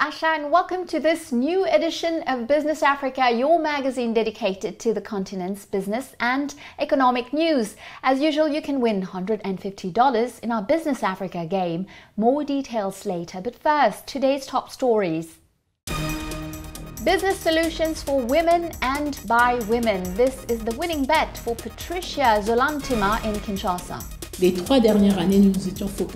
Asha, and welcome to this new edition of Business Africa, your magazine dedicated to the continent's business and economic news. As usual, you can win $150 in our Business Africa game. More details later, but first, today's top stories. Business solutions for women and by women. This is the winning bet for Patricia Nzolantima in Kinshasa.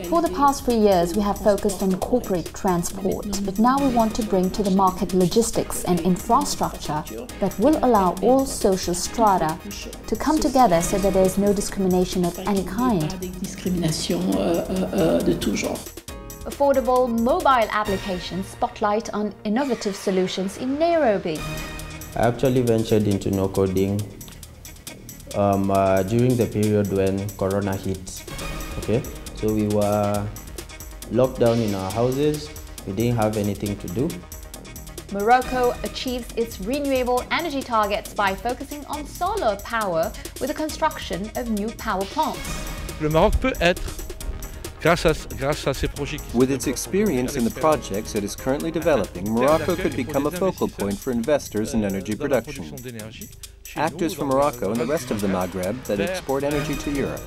For the past 3 years, we have focused on corporate transport, but now we want to bring to the market logistics and infrastructure that will allow all social strata to come together so that there is no discrimination of any kind. Affordable mobile applications spotlight on innovative solutions in Nairobi. I actually ventured into no-coding during the period when Corona hit. Okay, so we were locked down in our houses. We didn't have anything to do. Morocco achieves its renewable energy targets by focusing on solar power with the construction of new power plants. Le Maroc peut être, grâce à ces projets. With its experience in the projects it is currently developing, Morocco could become a focal point for investors in energy production. Actors from Morocco and the rest of the Maghreb that export energy to Europe.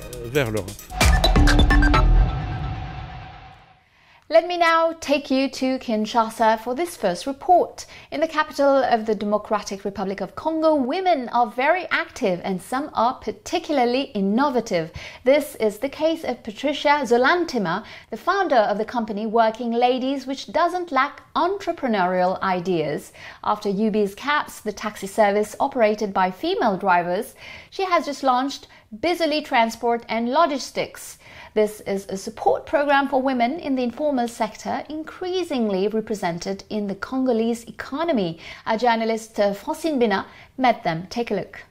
Let me now take you to Kinshasa for this first report. In the capital of the Democratic Republic of Congo, women are very active and some are particularly innovative. This is the case of Patricia Nzolantima, the founder of the company Working Ladies, which doesn't lack entrepreneurial ideas. After UB's Cabs, the taxi service operated by female drivers, she has just launched Busily Transport and Logistics. This is a support program for women in the informal sector, increasingly represented in the Congolese economy. Our journalist Francine Bina met them. Take a look.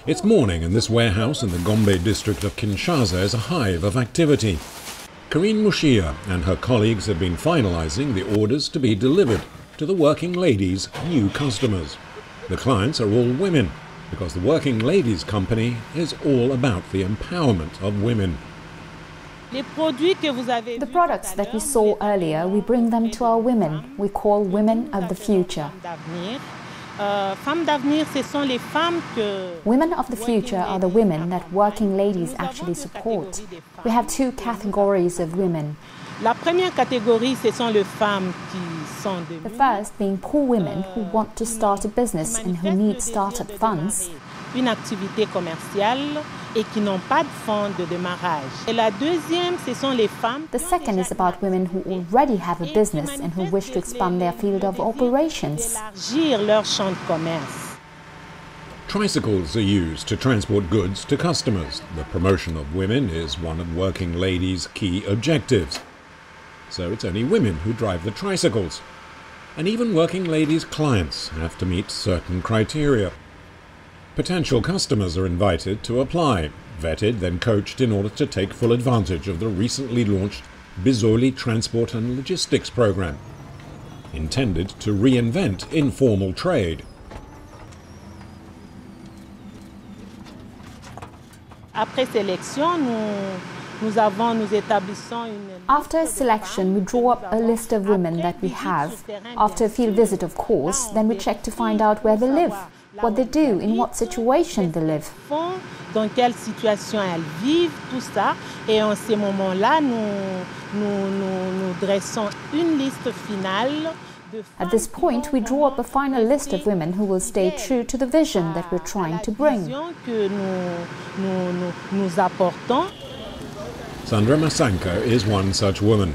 It's morning and this warehouse in the Gombe district of Kinshasa is a hive of activity. Karine Mushia and her colleagues have been finalizing the orders to be delivered to the Working Ladies' new customers. The clients are all women, because the Working Ladies company is all about the empowerment of women. The products that we saw earlier, we bring them to our women. We call women of the future. Women of the future are the women that Working Ladies actually support. We have two categories of women. The first being poor women who want to start a business and who need startup funds. The second is about women who already have a business and who wish to expand their field of operations. Tricycles are used to transport goods to customers. The promotion of women is one of Working Ladies' key objectives. So it's only women who drive the tricycles. And even Working Ladies' clients have to meet certain criteria. Potential customers are invited to apply, vetted, then coached in order to take full advantage of the recently launched Busily Transport and Logistics program, intended to reinvent informal trade. After selection, we draw up a list of women that we have. After a field visit, of course, then we check to find out where they live, what they do, in what situation they live. At this point, we draw up a final list of women who will stay true to the vision that we're trying to bring. Sandra Masanko is one such woman.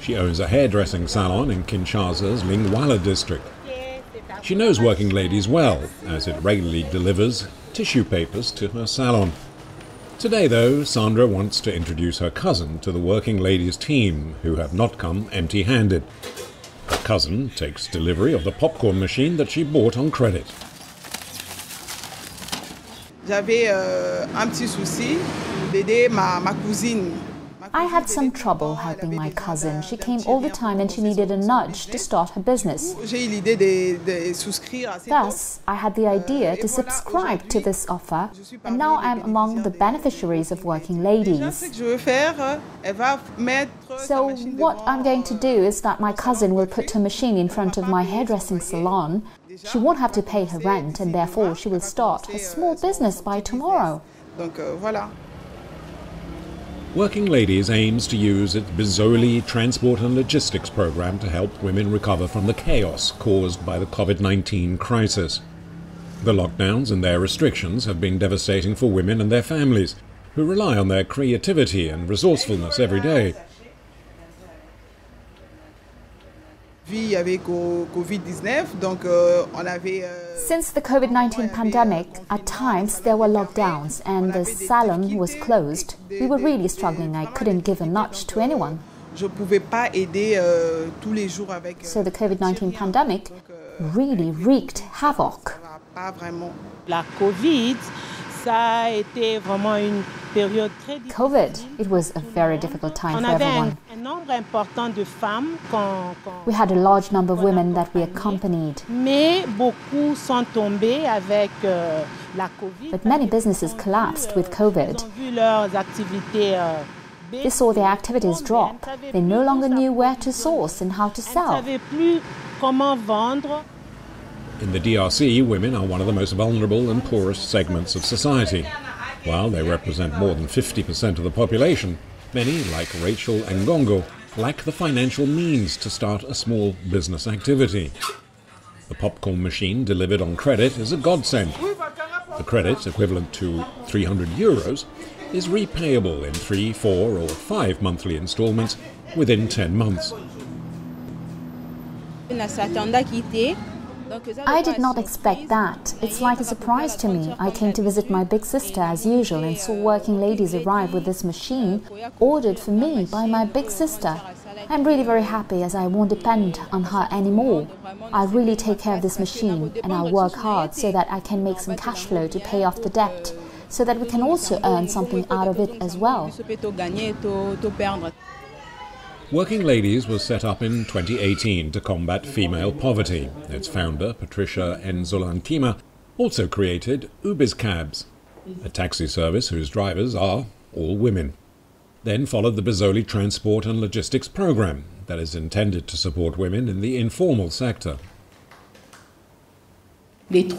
She owns a hairdressing salon in Kinshasa's Lingwala district. She knows Working Ladies well, as it regularly delivers tissue papers to her salon. Today, though, Sandra wants to introduce her cousin to the Working Ladies team, who have not come empty-handed. Her cousin takes delivery of the popcorn machine that she bought on credit. J'avais un petit souci d'aider ma cousine. I had some trouble helping my cousin. She came all the time and she needed a nudge to start her business. Thus, I had the idea to subscribe to this offer, and now I'm among the beneficiaries of Working Ladies. So what I'm going to do is that my cousin will put her machine in front of my hairdressing salon. She won't have to pay her rent, and therefore she will start her small business by tomorrow. Working Ladies aims to use its Bizoli transport and logistics program to help women recover from the chaos caused by the COVID-19 crisis. The lockdowns and their restrictions have been devastating for women and their families, who rely on their creativity and resourcefulness every day. Since the COVID-19 pandemic, at times there were lockdowns and the salon was closed. We were really struggling. I couldn't give a nudge to anyone. So the COVID-19 pandemic really wreaked havoc. COVID, it was a very difficult time for everyone. We had a large number of women that we accompanied. But many businesses collapsed with COVID. They saw their activities drop. They no longer knew where to source and how to sell. In the DRC, women are one of the most vulnerable and poorest segments of society. While they represent more than 50% of the population, many, like Rachel Ngongo, lack the financial means to start a small business activity. The popcorn machine delivered on credit is a godsend. The credit, equivalent to €300, is repayable in 3, 4 or 5 monthly installments within 10 months. I did not expect that. It's like a surprise to me. I came to visit my big sister as usual and saw Working Ladies arrive with this machine ordered for me by my big sister. I'm really very happy as I won't depend on her anymore. I'll really take care of this machine and I'll work hard so that I can make some cash flow to pay off the debt, so that we can also earn something out of it as well. Working Ladies was set up in 2018 to combat female poverty. Its founder, Patricia Nzolantima, also created Ubizcabs, a taxi service whose drivers are all women. Then followed the Bizoli transport and logistics program that is intended to support women in the informal sector. For the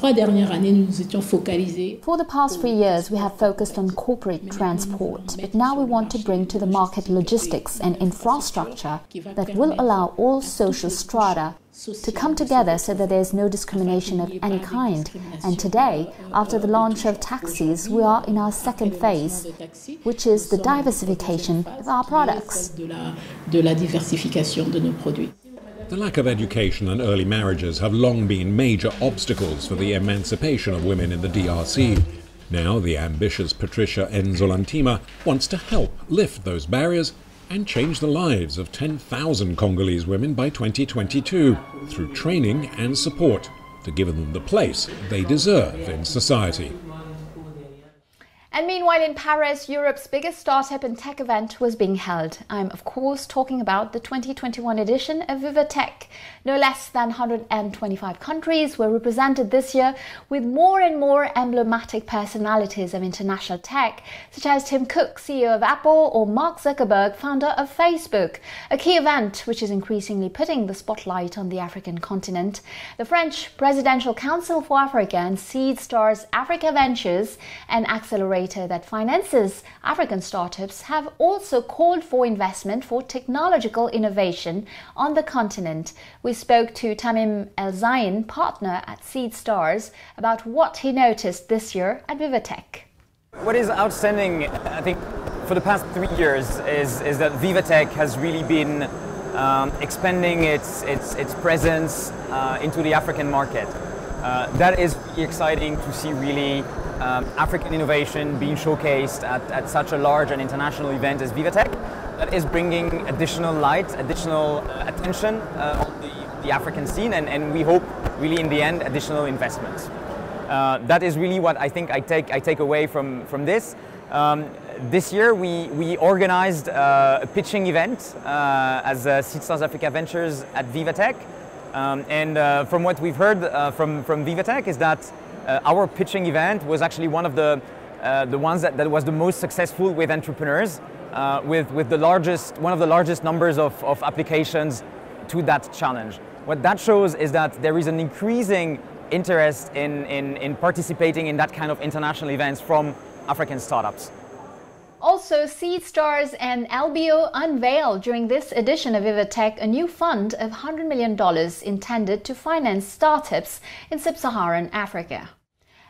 past 3 years, we have focused on corporate transport, but now we want to bring to the market logistics and infrastructure that will allow all social strata to come together so that there is no discrimination of any kind. And today, after the launch of taxis, we are in our second phase, which is the diversification of our products. The lack of education and early marriages have long been major obstacles for the emancipation of women in the DRC. Now the ambitious Patricia Nzolantima wants to help lift those barriers and change the lives of 10,000 Congolese women by 2022 through training and support to give them the place they deserve in society. And meanwhile in Paris, Europe's biggest startup and tech event was being held. I'm of course talking about the 2021 edition of VivaTech. No less than 125 countries were represented this year, with more and more emblematic personalities of international tech, such as Tim Cook, CEO of Apple, or Mark Zuckerberg, founder of Facebook. A key event which is increasingly putting the spotlight on the African continent. The French Presidential Council for Africa and Seed Stars Africa Ventures, an accelerator that finances African startups, have also called for investment for technological innovation on the continent. We spoke to Tamim El-Zain, partner at Seed Stars, about what he noticed this year at VivaTech. What is outstanding, I think, for the past 3 years is that VivaTech has really been expanding its presence into the African market. That is exciting to see really African innovation being showcased at such a large and international event as VivaTech. That is bringing additional light, additional attention on the African scene, and we hope really in the end additional investment. That is really what I think I take away from this. This year we organized a pitching event as Seed South Africa Ventures at Vivatech. And from what we've heard from Vivatech is that our pitching event was actually one of the ones that was the most successful with entrepreneurs, with one of the largest numbers of applications to that challenge. What that shows is that there is an increasing interest in participating in that kind of international events from African startups. Also, Seed Stars and LBO unveiled during this edition of Vivatech a new fund of $100 million intended to finance startups in sub-Saharan Africa.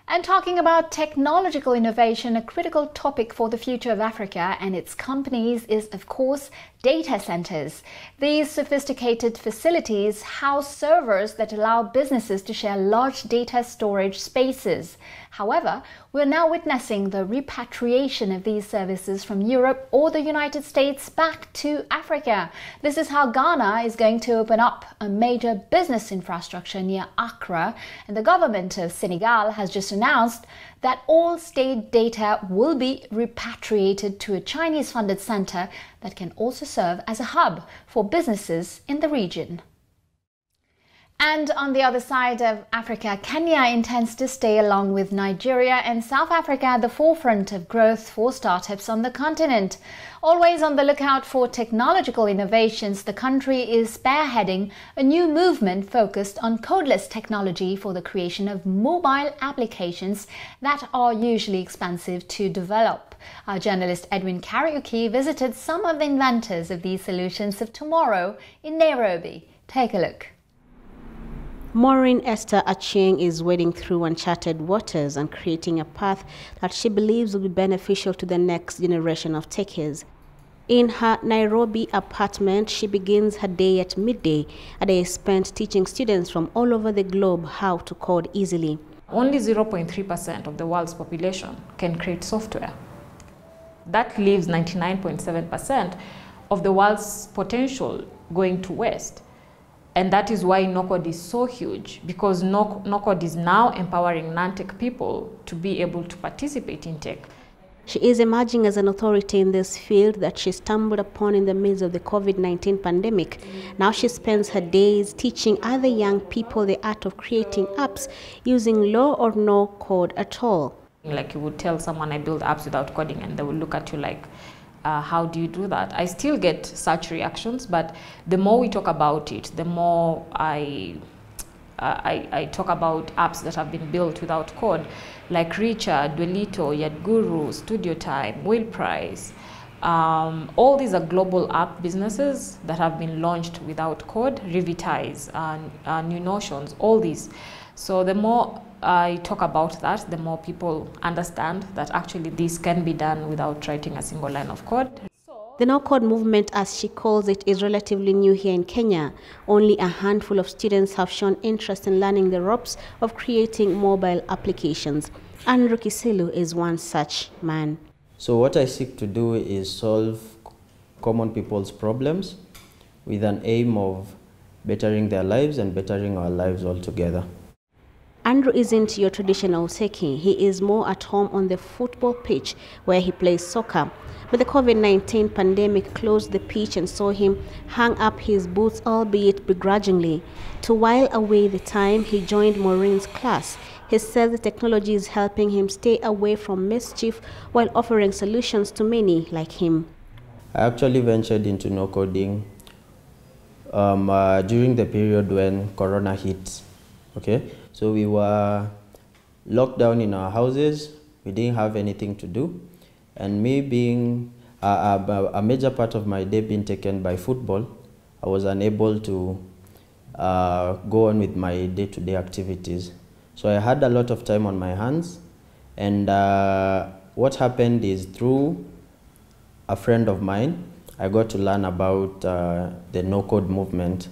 And talking about technological innovation, a critical topic for the future of Africa and its companies is, of course, data centers. These sophisticated facilities house servers that allow businesses to share large data storage spaces. However, we're now witnessing the repatriation of these services from Europe or the United States back to Africa. This is how Ghana is going to open up a major business infrastructure near Accra, and the government of Senegal has just announced that all state data will be repatriated to a Chinese-funded center that can also serve as a hub for businesses in the region. And on the other side of Africa, Kenya intends to stay along with Nigeria and South Africa at the forefront of growth for startups on the continent. Always on the lookout for technological innovations, the country is spearheading a new movement focused on codeless technology for the creation of mobile applications that are usually expensive to develop. Our journalist Edwin Kariuki visited some of the inventors of these solutions of tomorrow in Nairobi. Take a look. Maureen Esther Acheng is wading through uncharted waters and creating a path that she believes will be beneficial to the next generation of techies. In her Nairobi apartment, she begins her day at midday, a day spent teaching students from all over the globe how to code easily. Only 0.3% of the world's population can create software. That leaves 99.7% of the world's potential going to waste. And that is why no-code is so huge, because no-code is now empowering non-tech people to be able to participate in tech. She is emerging as an authority in this field that she stumbled upon in the midst of the COVID-19 pandemic. Now she spends her days teaching other young people the art of creating apps using low or no code at all. Like you would tell someone I build apps without coding and they will look at you like, how do you do that? I still get such reactions, but the more we talk about it, the more I talk about apps that have been built without code, like Richard, Duelito, Yadguru, Studio Time, Will Price. All these are global app businesses that have been launched without code, Revitize, New Notions, all these. So the more I talk about that, the more people understand that actually this can be done without writing a single line of code. The no-code movement, as she calls it, is relatively new here in Kenya. Only a handful of students have shown interest in learning the ropes of creating mobile applications. Andrew Kisilu is one such man. So what I seek to do is solve common people's problems with an aim of bettering their lives and bettering our lives altogether. Andrew isn't your traditional techie. He is more at home on the football pitch where he plays soccer. But the COVID-19 pandemic closed the pitch and saw him hang up his boots, albeit begrudgingly. To while away the time, he joined Maureen's class. He says the technology is helping him stay away from mischief while offering solutions to many like him. I actually ventured into no coding during the period when Corona hit. Okay, so we were locked down in our houses. We didn't have anything to do, and me being a major part of my day being taken by football, I was unable to go on with my day-to-day activities. So I had a lot of time on my hands, and what happened is through a friend of mine, I got to learn about the no-code movement.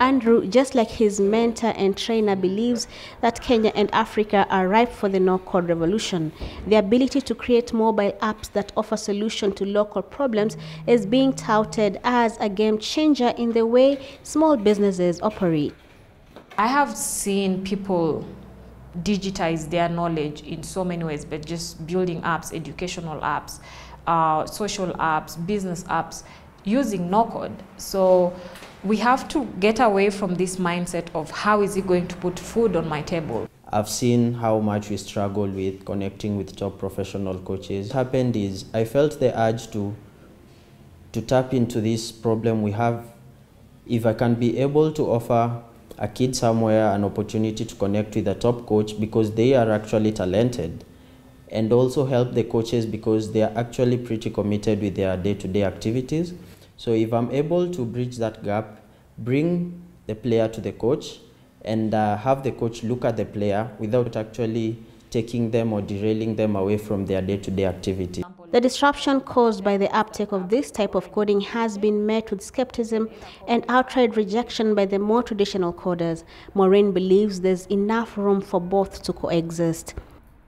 Andrew, just like his mentor and trainer, believes that Kenya and Africa are ripe for the no-code revolution. The ability to create mobile apps that offer solutions to local problems is being touted as a game changer in the way small businesses operate. I have seen people digitize their knowledge in so many ways, but just building apps, educational apps, social apps, business apps, using no-code. So we have to get away from this mindset of how is it going to put food on my table. I've seen how much we struggle with connecting with top professional coaches. What happened is I felt the urge to tap into this problem we have. If I can be able to offer a kid somewhere an opportunity to connect with a top coach because they are actually talented, and also help the coaches because they are actually pretty committed with their day-to-day activities. So if I'm able to bridge that gap, bring the player to the coach, and have the coach look at the player without actually taking them or derailing them away from their day-to-day activity. The disruption caused by the uptake of this type of coding has been met with skepticism and outright rejection by the more traditional coders. Maureen believes there's enough room for both to coexist.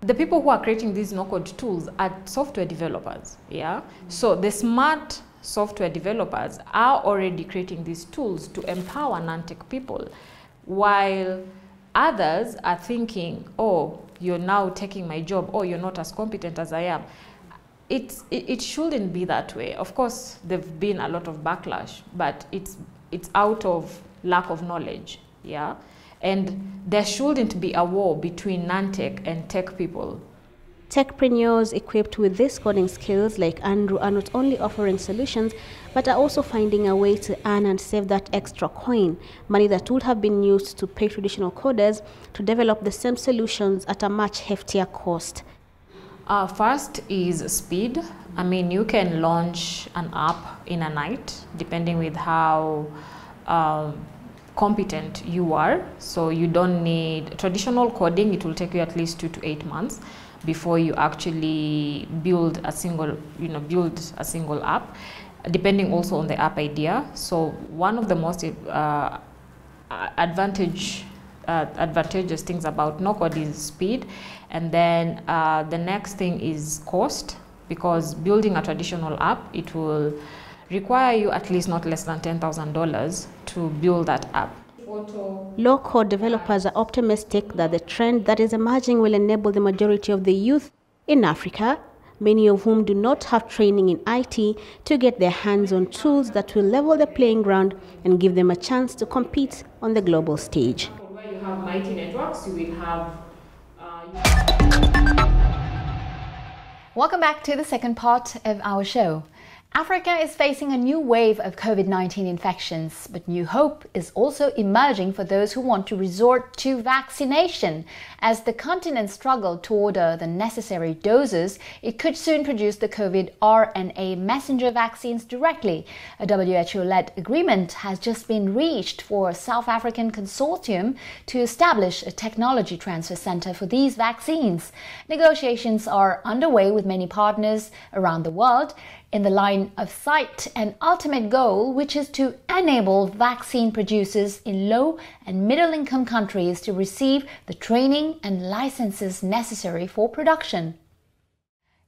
The people who are creating these no-code tools are software developers, yeah? So the smart software developers are already creating these tools to empower non-tech people, while others are thinking, oh, you're now taking my job, oh, you're not as competent as I am. It shouldn't be that way. Of course, there's been a lot of backlash, but it's out of lack of knowledge, yeah? And there shouldn't be a war between non-tech and tech people. Techpreneurs equipped with these coding skills like Andrew are not only offering solutions, but are also finding a way to earn and save that extra coin, money that would have been used to pay traditional coders to develop the same solutions at a much heftier cost. First is speed. I mean, you can launch an app in a night, depending with how competent you are. So you don't need traditional coding. It will take you at least 2 to 8 months before you actually build a single app, depending also on the app idea. So one of the most advantageous things about no-code is speed. And then the next thing is cost, because building a traditional app, it will require you at least not less than $10,000 to build that app. Low-code developers are optimistic that the trend that is emerging will enable the majority of the youth in Africa, many of whom do not have training in IT, to get their hands on tools that will level the playing ground and give them a chance to compete on the global stage. Where you have mighty networks, you will have Welcome back to the second part of our show. Africa is facing a new wave of COVID-19 infections, but new hope is also emerging for those who want to resort to vaccination. As the continent struggled to order the necessary doses, it could soon produce the COVID RNA messenger vaccines directly. A WHO-led agreement has just been reached for a South African consortium to establish a technology transfer center for these vaccines. Negotiations are underway with many partners around the world, in the line of sight an ultimate goal, which is to enable vaccine producers in low and middle income countries to receive the training and licenses necessary for production.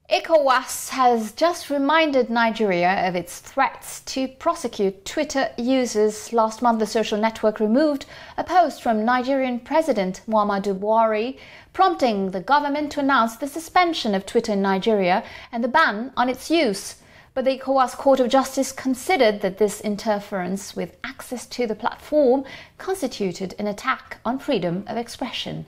ECOWAS has just reminded Nigeria of its threats to prosecute Twitter users. Last month, the social network removed a post from Nigerian President Muhammadu Buhari, prompting the government to announce the suspension of Twitter in Nigeria and the ban on its use. But the ECOWAS Court of Justice considered that this interference with access to the platform constituted an attack on freedom of expression.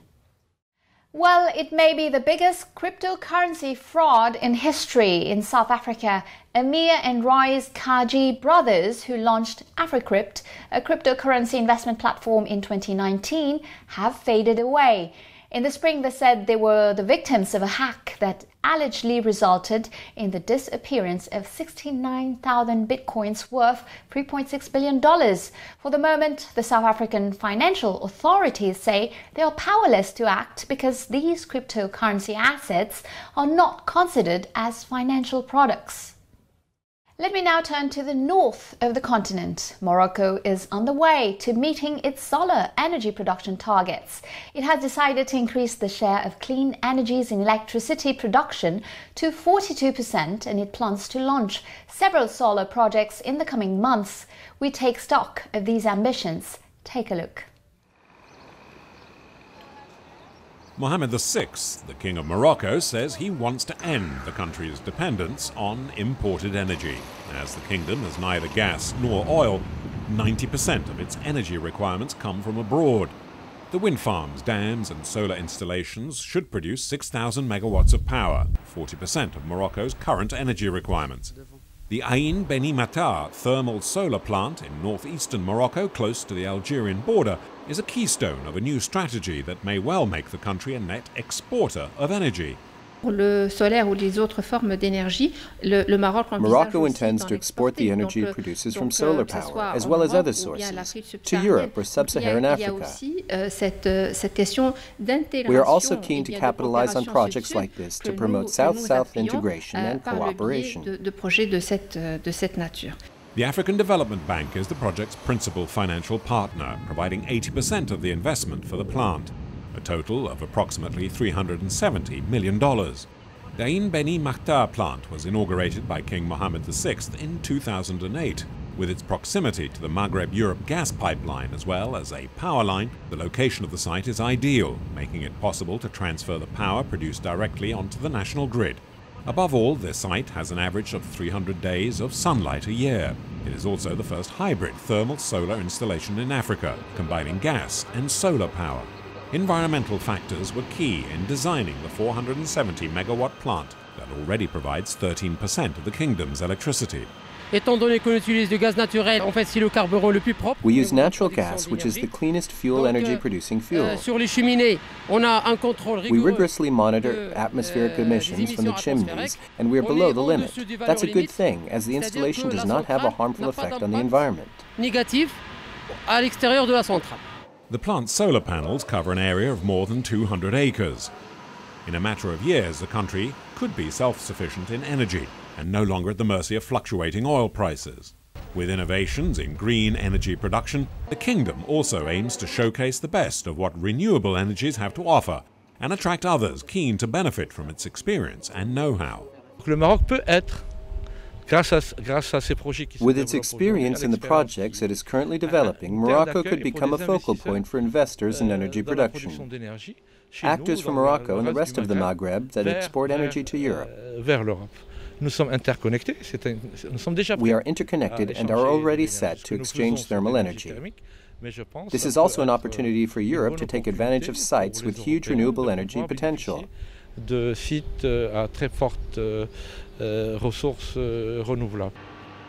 Well, it may be the biggest cryptocurrency fraud in history. In South Africa, Amir and Royce Kaji brothers, who launched AfriCrypt, a cryptocurrency investment platform in 2019, have faded away. In the spring, they said they were the victims of a hack that allegedly resulted in the disappearance of 69,000 bitcoins worth $3.6 billion. For the moment, the South African financial authorities say they are powerless to act because these cryptocurrency assets are not considered as financial products. Let me now turn to the north of the continent. Morocco is on the way to meeting its solar energy production targets. It has decided to increase the share of clean energies in electricity production to 42%, and it plans to launch several solar projects in the coming months. We take stock of these ambitions. Take a look. Mohammed VI, the King of Morocco, says he wants to end the country's dependence on imported energy. As the kingdom has neither gas nor oil, 90% of its energy requirements come from abroad. The wind farms, dams and solar installations should produce 6,000 megawatts of power, 40% of Morocco's current energy requirements. The Ain Beni Matar thermal solar plant in northeastern Morocco, close to the Algerian border, is a keystone of a new strategy that may well make the country a net exporter of energy. Morocco intends to export the energy it produces from solar power, as well as other sources, to Europe or sub-Saharan Africa. We are also keen to capitalize on projects like this to promote South-South integration and cooperation. The African Development Bank is the project's principal financial partner, providing 80% of the investment for the plant, a total of approximately $370 million. The Ain Beni Makhtar plant was inaugurated by King Mohammed VI in 2008. With its proximity to the Maghreb-Europe gas pipeline as well as a power line, the location of the site is ideal, making it possible to transfer the power produced directly onto the national grid. Above all, this site has an average of 300 days of sunlight a year. It is also the first hybrid thermal solar installation in Africa, combining gas and solar power. Environmental factors were key in designing the 470-megawatt plant that already provides 13% of the kingdom's electricity. We use natural gas, which is the cleanest fuel energy-producing fuel. We rigorously monitor atmospheric emissions from the chimneys, and we are below the limit. That's a good thing, as the installation does not have a harmful effect on the environment. The plant's solar panels cover an area of more than 200 acres. In a matter of years, the country could be self-sufficient in energy and no longer at the mercy of fluctuating oil prices. With innovations in green energy production, the kingdom also aims to showcase the best of what renewable energies have to offer and attract others keen to benefit from its experience and know-how. With its experience in the projects it is currently developing, Morocco could become a focal point for investors in energy production. Actors from Morocco and the rest of the Maghreb that export energy to Europe. We are interconnected and are already set to exchange thermal energy. This is also an opportunity for Europe to take advantage of sites with huge renewable energy potential.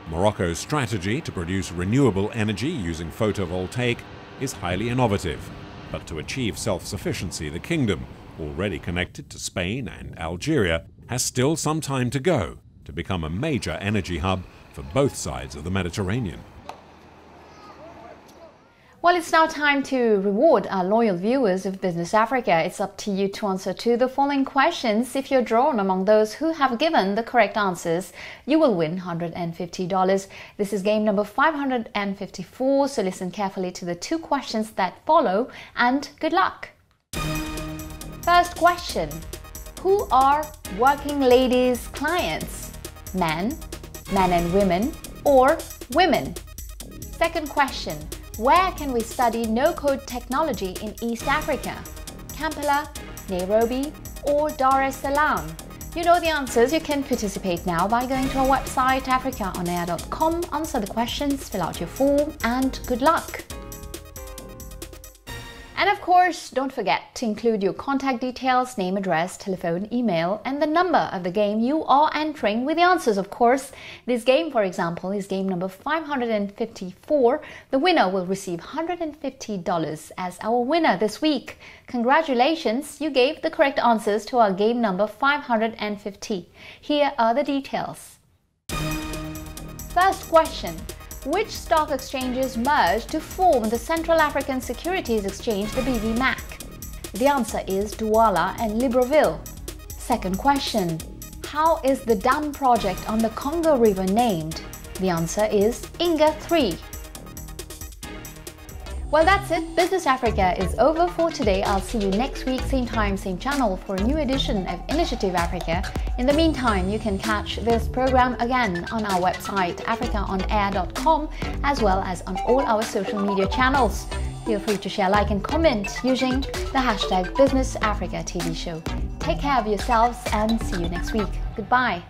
Morocco's strategy to produce renewable energy using photovoltaic is highly innovative. But to achieve self-sufficiency, the kingdom, already connected to Spain and Algeria, has still some time to go to become a major energy hub for both sides of the Mediterranean. Well, it's now time to reward our loyal viewers of Business Africa. It's up to you to answer to the following questions. If you're drawn among those who have given the correct answers, you will win $150. This is game number 554, so listen carefully to the two questions that follow, and good luck. First question. Who are working ladies' clients? Men, men and women, or women? Second question. Where can we study no-code technology in East Africa? Kampala, Nairobi, or Dar es Salaam? You know the answers. You can participate now by going to our website africaonair.com, answer the questions, fill out your form, and good luck. And of course, don't forget to include your contact details, name, address, telephone, email, and the number of the game you are entering with the answers, of course. This game, for example, is game number 554. The winner will receive $150 as our winner this week. Congratulations, you gave the correct answers to our game number 550. Here are the details. First question. Which stock exchanges merged to form the Central African Securities Exchange, the BVMAC? The answer is Douala and Libreville. Second question. How is the dam project on the Congo River named? The answer is Inga 3. Well, that's it. Business Africa is over for today. I'll see you next week, same time, same channel, for a new edition of Initiative Africa. In the meantime, you can catch this program again on our website, africaonair.com, as well as on all our social media channels. Feel free to share, like and comment using the hashtag Business Africa TV show. Take care of yourselves and see you next week. Goodbye.